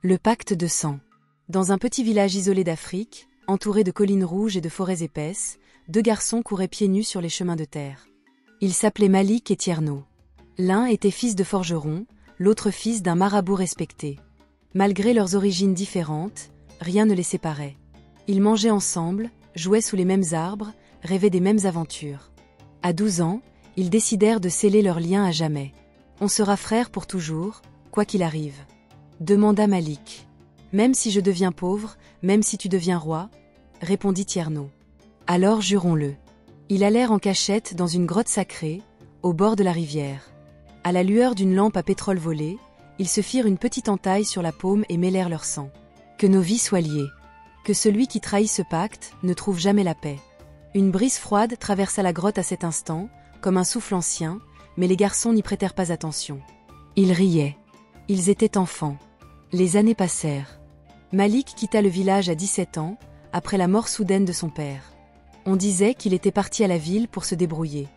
Le pacte de sang. Dans un petit village isolé d'Afrique, entouré de collines rouges et de forêts épaisses, deux garçons couraient pieds nus sur les chemins de terre. Ils s'appelaient Malik et Tierno. L'un était fils de forgeron, l'autre fils d'un marabout respecté. Malgré leurs origines différentes, rien ne les séparait. Ils mangeaient ensemble, jouaient sous les mêmes arbres, rêvaient des mêmes aventures. À 12 ans, ils décidèrent de sceller leur lien à jamais. On sera frères pour toujours, quoi qu'il arrive. Demanda Malik. Même si je deviens pauvre, même si tu deviens roi, répondit Tierno. Alors jurons-le. Ils allèrent en cachette dans une grotte sacrée, au bord de la rivière. À la lueur d'une lampe à pétrole volé, ils se firent une petite entaille sur la paume et mêlèrent leur sang. Que nos vies soient liées. Que celui qui trahit ce pacte ne trouve jamais la paix. Une brise froide traversa la grotte à cet instant, comme un souffle ancien, mais les garçons n'y prêtèrent pas attention. Ils riaient. Ils étaient enfants. Les années passèrent. Malik quitta le village à 17 ans, après la mort soudaine de son père. On disait qu'il était parti à la ville pour se débrouiller.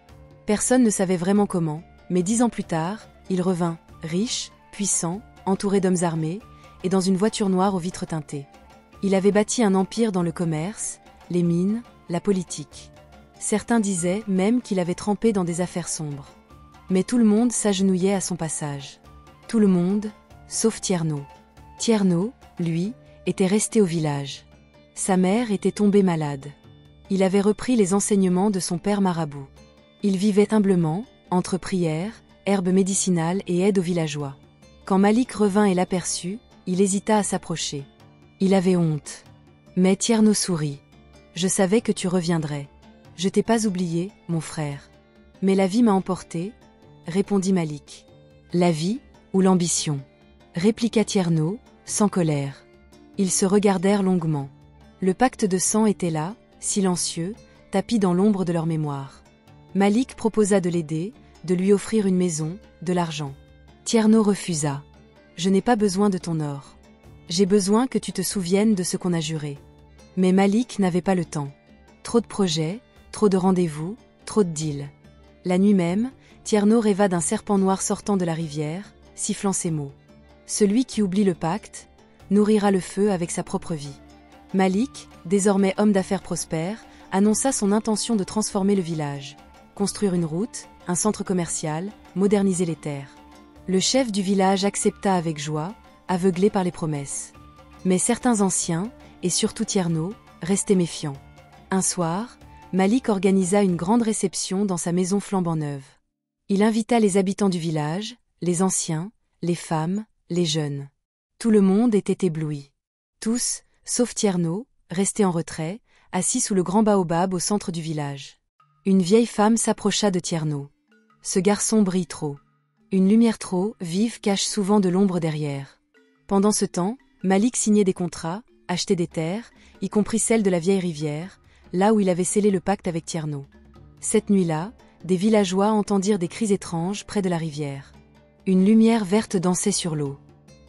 Personne ne savait vraiment comment, mais 10 ans plus tard, il revint, riche, puissant, entouré d'hommes armés, et dans une voiture noire aux vitres teintées. Il avait bâti un empire dans le commerce, les mines, la politique. Certains disaient même qu'il avait trempé dans des affaires sombres. Mais tout le monde s'agenouillait à son passage. Tout le monde, sauf Tierno. Tierno, lui, était resté au village. Sa mère était tombée malade. Il avait repris les enseignements de son père marabout. Il vivait humblement, entre prières, herbes médicinales et aide aux villageois. Quand Malik revint et l'aperçut, il hésita à s'approcher. Il avait honte. Mais Tierno sourit. « Je savais que tu reviendrais. Je t'ai pas oublié, mon frère. Mais la vie m'a emporté, » répondit Malik. « La vie ou l'ambition ?» répliqua Tierno, sans colère. Ils se regardèrent longuement. Le pacte de sang était là, silencieux, tapi dans l'ombre de leur mémoire. Malik proposa de l'aider, de lui offrir une maison, de l'argent. Tierno refusa. « Je n'ai pas besoin de ton or. J'ai besoin que tu te souviennes de ce qu'on a juré. » Mais Malik n'avait pas le temps. Trop de projets, trop de rendez-vous, trop de deals. La nuit même, Tierno rêva d'un serpent noir sortant de la rivière, sifflant ces mots. Celui qui oublie le pacte, nourrira le feu avec sa propre vie. Malik, désormais homme d'affaires prospère, annonça son intention de transformer le village. Construire une route, un centre commercial, moderniser les terres. Le chef du village accepta avec joie, aveuglé par les promesses. Mais certains anciens, et surtout Tierno, restaient méfiants. Un soir, Malik organisa une grande réception dans sa maison flambant neuve. Il invita les habitants du village, les anciens, les femmes, les jeunes. Tout le monde était ébloui. Tous, sauf Tierno, restés en retrait, assis sous le grand baobab au centre du village. Une vieille femme s'approcha de Tierno. Ce garçon brille trop. Une lumière trop vive cache souvent de l'ombre derrière. Pendant ce temps, Malik signait des contrats, achetait des terres, y compris celles de la vieille rivière, là où il avait scellé le pacte avec Tierno. Cette nuit-là, des villageois entendirent des cris étranges près de la rivière. Une lumière verte dansait sur l'eau.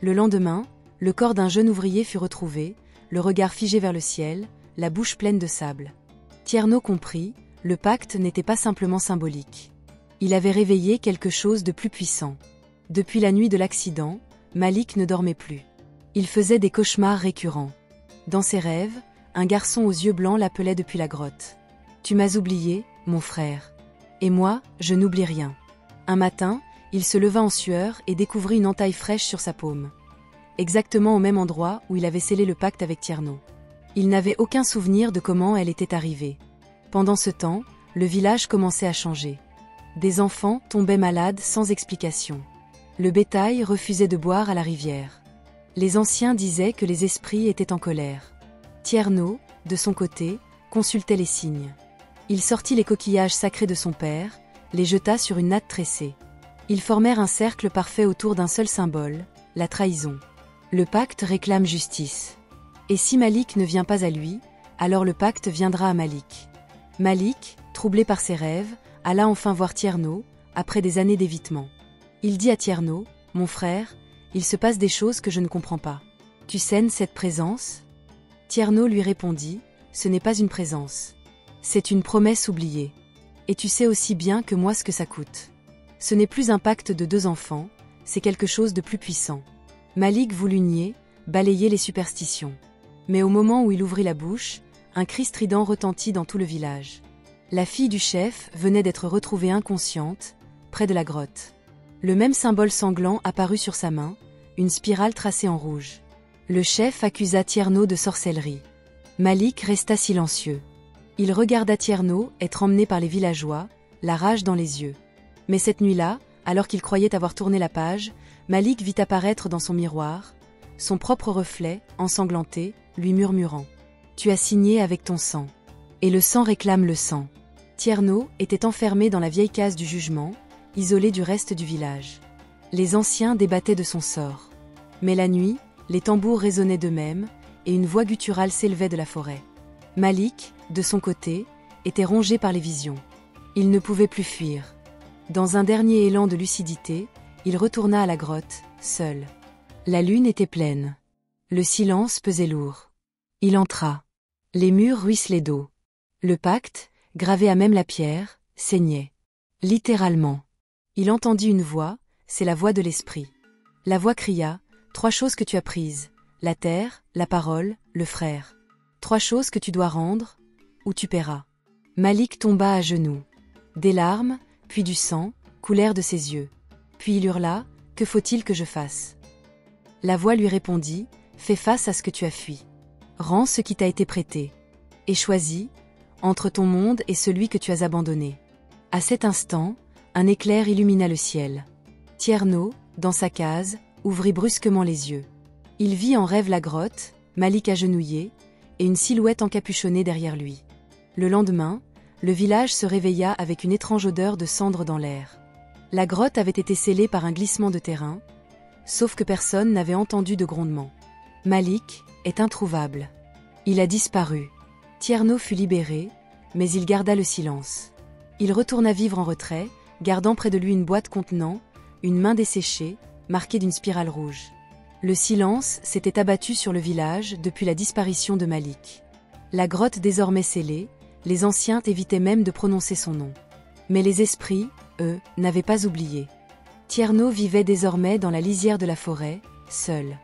Le lendemain, le corps d'un jeune ouvrier fut retrouvé, le regard figé vers le ciel, la bouche pleine de sable. Tierno comprit, le pacte n'était pas simplement symbolique. Il avait réveillé quelque chose de plus puissant. Depuis la nuit de l'accident, Malik ne dormait plus. Il faisait des cauchemars récurrents. Dans ses rêves, un garçon aux yeux blancs l'appelait depuis la grotte. « Tu m'as oublié, mon frère. Et moi, je n'oublie rien. » Un matin, il se leva en sueur et découvrit une entaille fraîche sur sa paume. Exactement au même endroit où il avait scellé le pacte avec Tierno. Il n'avait aucun souvenir de comment elle était arrivée. Pendant ce temps, le village commençait à changer. Des enfants tombaient malades sans explication. Le bétail refusait de boire à la rivière. Les anciens disaient que les esprits étaient en colère. Tierno, de son côté, consultait les signes. Il sortit les coquillages sacrés de son père, les jeta sur une natte tressée. Ils formèrent un cercle parfait autour d'un seul symbole, la trahison. Le pacte réclame justice. Et si Malik ne vient pas à lui, alors le pacte viendra à Malik. Malik, troublé par ses rêves, alla enfin voir Tierno, après des années d'évitement. Il dit à Tierno, « Mon frère, il se passe des choses que je ne comprends pas. Tu sens cette présence ?» Tierno lui répondit, « Ce n'est pas une présence. C'est une promesse oubliée. Et tu sais aussi bien que moi ce que ça coûte. Ce n'est plus un pacte de 2 enfants, c'est quelque chose de plus puissant. » Malik voulut nier, balayer les superstitions. Mais au moment où il ouvrit la bouche, un cri strident retentit dans tout le village. La fille du chef venait d'être retrouvée inconsciente, près de la grotte. Le même symbole sanglant apparut sur sa main, une spirale tracée en rouge. Le chef accusa Tierno de sorcellerie. Malik resta silencieux. Il regarda Tierno être emmené par les villageois, la rage dans les yeux. Mais cette nuit-là, alors qu'il croyait avoir tourné la page, Malik vit apparaître dans son miroir, son propre reflet, ensanglanté, lui murmurant « Tu as signé avec ton sang. Et le sang réclame le sang. » Tierno était enfermé dans la vieille case du jugement, isolé du reste du village. Les anciens débattaient de son sort. Mais la nuit, les tambours résonnaient d'eux-mêmes, et une voix gutturale s'élevait de la forêt. Malik, de son côté, était rongé par les visions. Il ne pouvait plus fuir. Dans un dernier élan de lucidité, il retourna à la grotte, seul. La lune était pleine. Le silence pesait lourd. Il entra. Les murs ruisselaient d'eau. Le pacte, gravé à même la pierre, saignait. Littéralement. Il entendit une voix, c'est la voix de l'esprit. La voix cria, « 3 choses que tu as prises, la terre, la parole, le frère. 3 choses que tu dois rendre, ou tu paieras. » Malik tomba à genoux. Des larmes, puis du sang, coulèrent de ses yeux. Puis il hurla, « Que faut-il que je fasse ?» La voix lui répondit, « Fais face à ce que tu as fui. Rends ce qui t'a été prêté. Et choisis, entre ton monde et celui que tu as abandonné. » À cet instant, un éclair illumina le ciel. Tierno, dans sa case, ouvrit brusquement les yeux. Il vit en rêve la grotte, Malik agenouillé, et une silhouette encapuchonnée derrière lui. Le lendemain, le village se réveilla avec une étrange odeur de cendre dans l'air. La grotte avait été scellée par un glissement de terrain, sauf que personne n'avait entendu de grondement. Malik est introuvable. Il a disparu. Tierno fut libéré, mais il garda le silence. Il retourna vivre en retrait, gardant près de lui une boîte contenant une main desséchée, marquée d'une spirale rouge. Le silence s'était abattu sur le village depuis la disparition de Malik. La grotte désormais scellée, les anciens évitaient même de prononcer son nom. Mais les esprits, eux, n'avaient pas oublié. Tierno vivait désormais dans la lisière de la forêt, seul.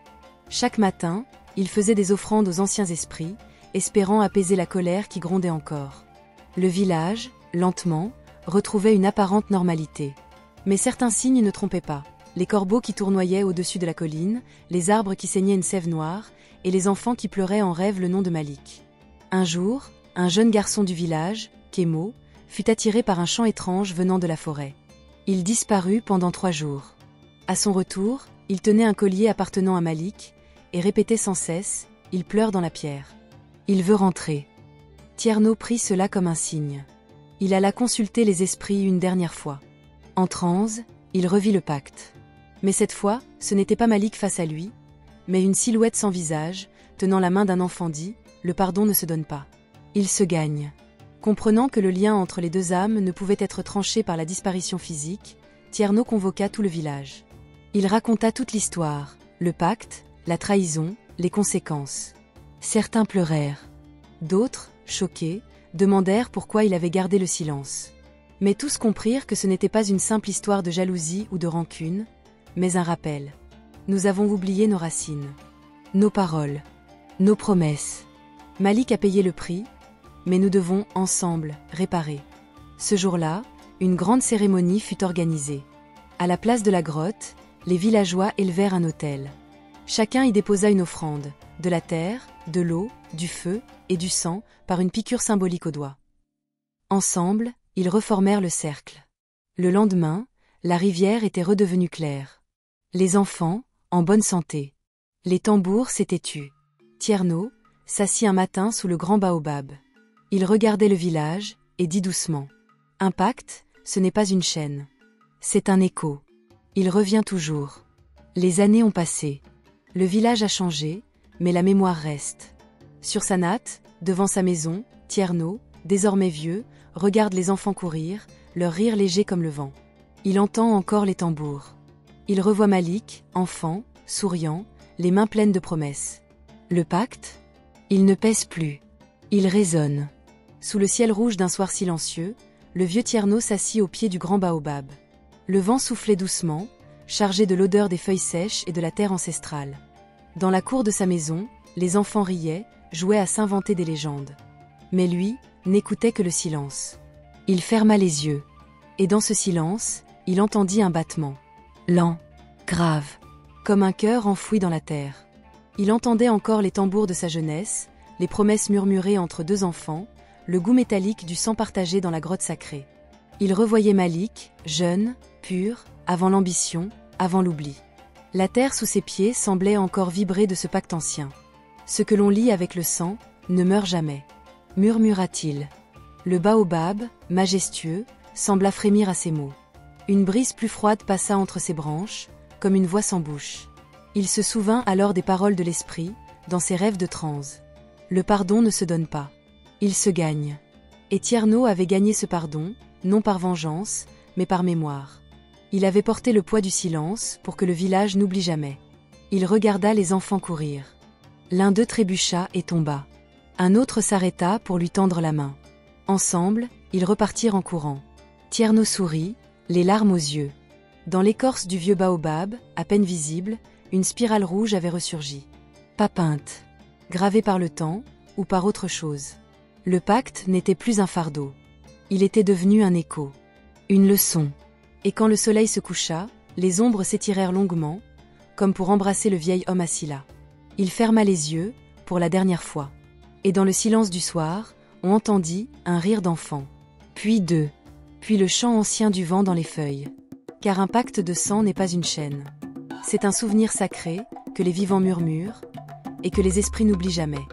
Chaque matin, il faisait des offrandes aux anciens esprits, espérant apaiser la colère qui grondait encore. Le village, lentement, retrouvait une apparente normalité. Mais certains signes ne trompaient pas. Les corbeaux qui tournoyaient au-dessus de la colline, les arbres qui saignaient une sève noire, et les enfants qui pleuraient en rêve le nom de Malik. Un jour, un jeune garçon du village, Kemo, fut attiré par un chant étrange venant de la forêt. Il disparut pendant 3 jours. À son retour, il tenait un collier appartenant à Malik, et répétait sans cesse, « Il pleure dans la pierre. Il veut rentrer. » Tierno prit cela comme un signe. Il alla consulter les esprits une dernière fois. En transe, il revit le pacte. Mais cette fois, ce n'était pas Malik face à lui, mais une silhouette sans visage, tenant la main d'un enfant dit, « Le pardon ne se donne pas. Il se gagne. » Comprenant que le lien entre les 2 âmes ne pouvait être tranché par la disparition physique, Tierno convoqua tout le village. Il raconta toute l'histoire, le pacte, la trahison, les conséquences. Certains pleurèrent. D'autres, choqués, demandèrent pourquoi il avait gardé le silence. Mais tous comprirent que ce n'était pas une simple histoire de jalousie ou de rancune, mais un rappel. Nous avons oublié nos racines, nos paroles, nos promesses. Malik a payé le prix, mais nous devons, ensemble, réparer. Ce jour-là, une grande cérémonie fut organisée. À la place de la grotte, les villageois élevèrent un autel. Chacun y déposa une offrande, de la terre, de l'eau, du feu et du sang, par une piqûre symbolique au doigt. Ensemble, ils reformèrent le cercle. Le lendemain, la rivière était redevenue claire. Les enfants, en bonne santé. Les tambours s'étaient tus. Tierno s'assit un matin sous le grand baobab. Il regardait le village, et dit doucement. Un pacte, ce n'est pas une chaîne. C'est un écho. Il revient toujours. Les années ont passé. Le village a changé, mais la mémoire reste. Sur sa natte, devant sa maison, Tierno, désormais vieux, regarde les enfants courir, leur rire léger comme le vent. Il entend encore les tambours. Il revoit Malik, enfant, souriant, les mains pleines de promesses. Le pacte? Il ne pèse plus. Il résonne. Sous le ciel rouge d'un soir silencieux, le vieux Tierno s'assit au pied du grand baobab. Le vent soufflait doucement, chargé de l'odeur des feuilles sèches et de la terre ancestrale. Dans la cour de sa maison, les enfants riaient, jouaient à s'inventer des légendes. Mais lui, n'écoutait que le silence. Il ferma les yeux. Et dans ce silence, il entendit un battement. Lent, grave, comme un cœur enfoui dans la terre. Il entendait encore les tambours de sa jeunesse, les promesses murmurées entre deux enfants, le goût métallique du sang partagé dans la grotte sacrée. Il revoyait Malik, jeune, pur, avant l'ambition, avant l'oubli. La terre sous ses pieds semblait encore vibrer de ce pacte ancien. Ce que l'on lie avec le sang ne meurt jamais, murmura-t-il. Le baobab, majestueux, sembla frémir à ces mots. Une brise plus froide passa entre ses branches, comme une voix sans bouche. Il se souvint alors des paroles de l'esprit, dans ses rêves de transe. Le pardon ne se donne pas. Il se gagne. Et Tierno avait gagné ce pardon, non par vengeance, mais par mémoire. Il avait porté le poids du silence pour que le village n'oublie jamais. Il regarda les enfants courir. L'un d'eux trébucha et tomba. Un autre s'arrêta pour lui tendre la main. Ensemble, ils repartirent en courant. Tierno sourit, les larmes aux yeux. Dans l'écorce du vieux baobab, à peine visible, une spirale rouge avait ressurgi. Pas peinte, gravée par le temps, ou par autre chose. Le pacte n'était plus un fardeau. Il était devenu un écho. Une leçon. Et quand le soleil se coucha, les ombres s'étirèrent longuement, comme pour embrasser le vieil homme assis là. Il ferma les yeux, pour la dernière fois. Et dans le silence du soir, on entendit un rire d'enfant. Puis deux. Puis le chant ancien du vent dans les feuilles. Car un pacte de sang n'est pas une chaîne. C'est un souvenir sacré, que les vivants murmurent, et que les esprits n'oublient jamais.